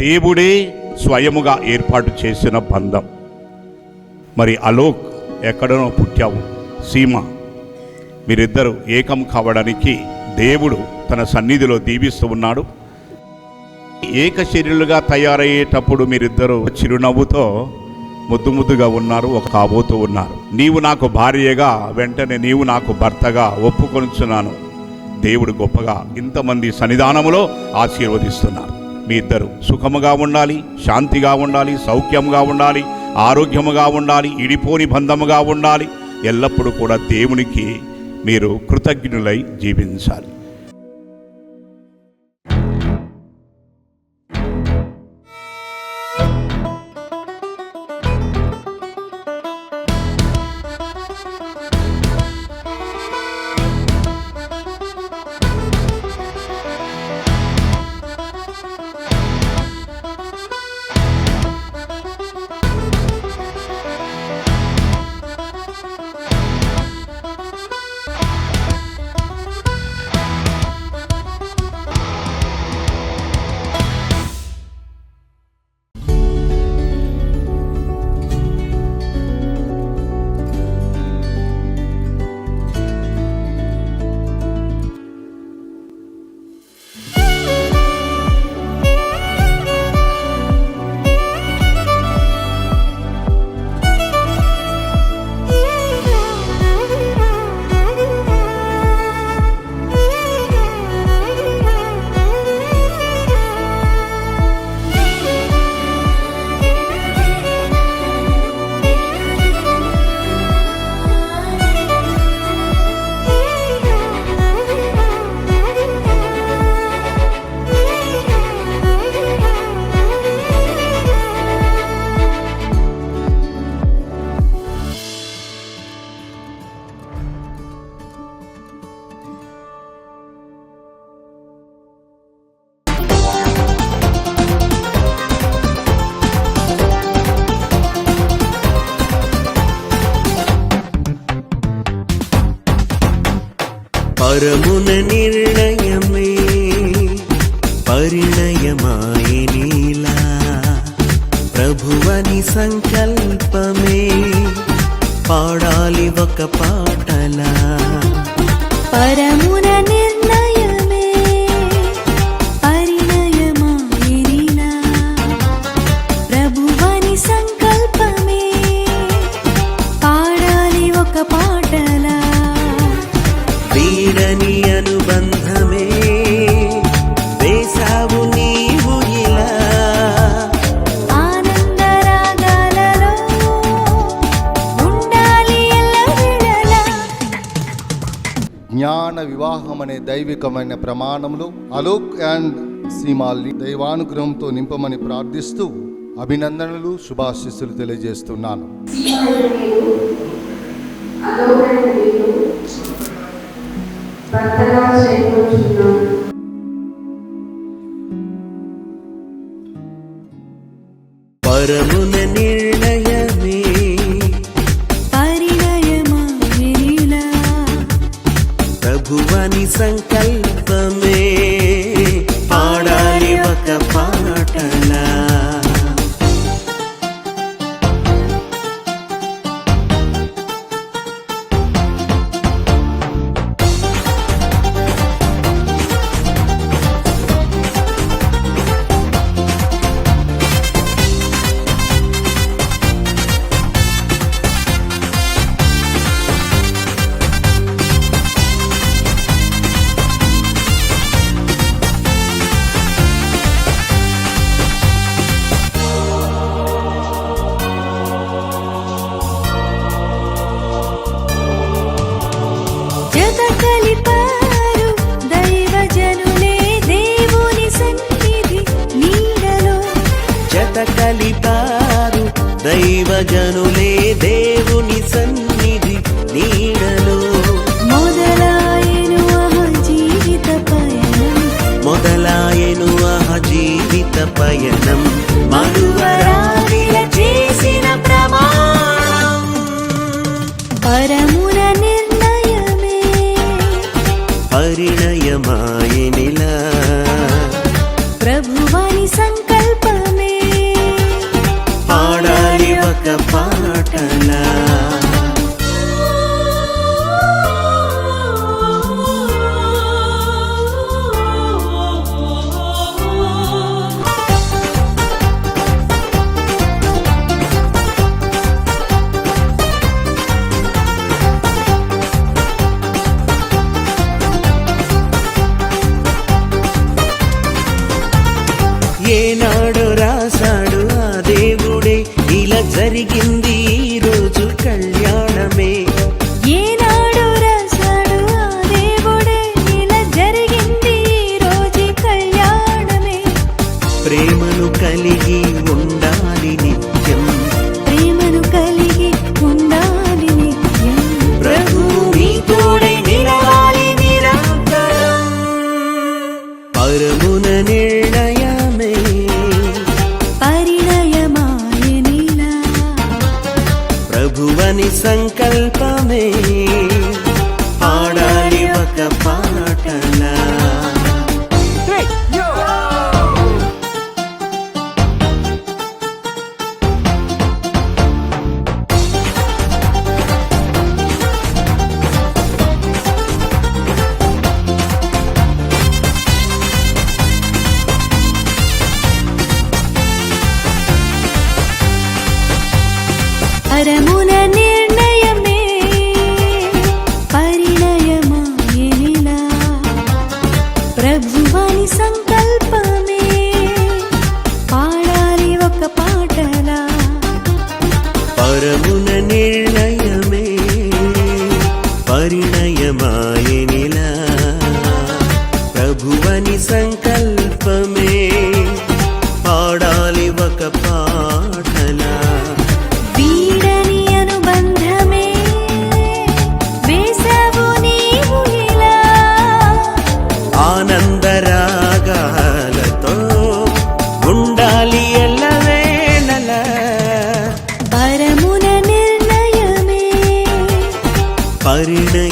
దేవుడే స్వయముగా ఏర్పాటు చేసిన బంధం. మరి అలోక్ ఎక్కడనో పుట్టావు, సీమ, మీరిద్దరూ ఏకం కావడానికి దేవుడు తన సన్నిధిలో దీవిస్తూ ఉన్నాడు. ఏక శరీరులుగా తయారయ్యేటప్పుడు మీరిద్దరూ చిరునవ్వుతో ముద్దు ముద్దుగా ఉన్నారు, ఒక కాబోతూ ఉన్నారు. నీవు నాకు భార్యగా, వెంటనే నీవు నాకు భర్తగా ఒప్పుకొనుచున్నాను. దేవుడు గొప్పగా ఇంతమంది సన్నిధానములో ఆశీర్వదిస్తున్నారు. మీ ఇద్దరు సుఖముగా ఉండాలి, శాంతిగా ఉండాలి, సౌఖ్యముగా ఉండాలి, ఆరోగ్యముగా ఉండాలి, ఇడిపోని బంధముగా ఉండాలి. ఎల్లప్పుడూ కూడా దేవునికి మీరు కృతజ్ఞులై జీవించాలి. పరమున నిర్ణయమే పరిణయమాయనిలా, ప్రభువని సంకల్పమే పాడాలి ఒక పాటలా. పరమున నిర్ణయమే పరిణయమాయనిలా, ప్రభువని సంకల్పమే పాడాలి ఒక పాటలా. వీడని అనుబంధమే వేసావు నీవు ఇలా, ఆనందరాగాలలో ఉండాలి ఎల్లవేళలా. జ్ఞాన వివాహం అనే దైవికమైన ప్రమాణములు అలోక్ అండ్ సీమాల్ని దైవానుగ్రహంతో నింపమని ప్రార్థిస్తూ అభినందనలు, శుభాశీస్సులు తెలియజేస్తున్నాను. పరమున నిర్ణయమే పరిణయమాయనిలా, ప్రభువని సంకల్పమే పాడాలి ఒక పాటలా. జత కలిపారు దైవజనులే దేవుని సన్నిధి నీడలో, జత కలిపారు దైవజనులే దేవుని సన్నిధి నీడలో. మొదలాయెను జీవిత పయనం, మొదలాయెను జీవిత పయనం, మరువరాదిల చేసిన ప్రమాణం. పరమున నిర్ణయమే పరిణయమాయనిలా, ప్రభువని సంకల్పమే ఒక పాటలా. ఏనాడు రాశాడు ఆ దేవుడే, ఇలా జరిగింది ఈ రోజు కళ్యాణమే. ఏనాడు రాశాడు ఆ దేవుడే, ఇలా జరిగింది ఈ రోజు కళ్యాణమే. ప్రేమను కలిగి ఉండాలి నిత్యం, ప్రేమను కలిగి ఉండాలి నిత్యం. ప్రభువు మీ తోడై నిలవాలి నిరంతరం. పరమున నిర్ణయమే పరిణయమాయనిలా, ప్రభువని సంకల్పమే, పాడాలి ఒక పాటలా. పరమున నిర్ణయమే పరిణయమాయనిలా, ప్రభువాని సంకల్పమే, పాడాలి ఒక పాటలా. పరమున నిర్ణయమే పరిణయమాయనిలా, ప్రభువని సంకల్పమే, పాడాలి ఒక పాటలా. వీడని అనుబంధమే వేసావు నీవు ఇలా, ఆనందరాగాలతో ఉండాలి ఎల్లవేళలా. పరమున నిర్ణయమే పరిణయమాయనిలా,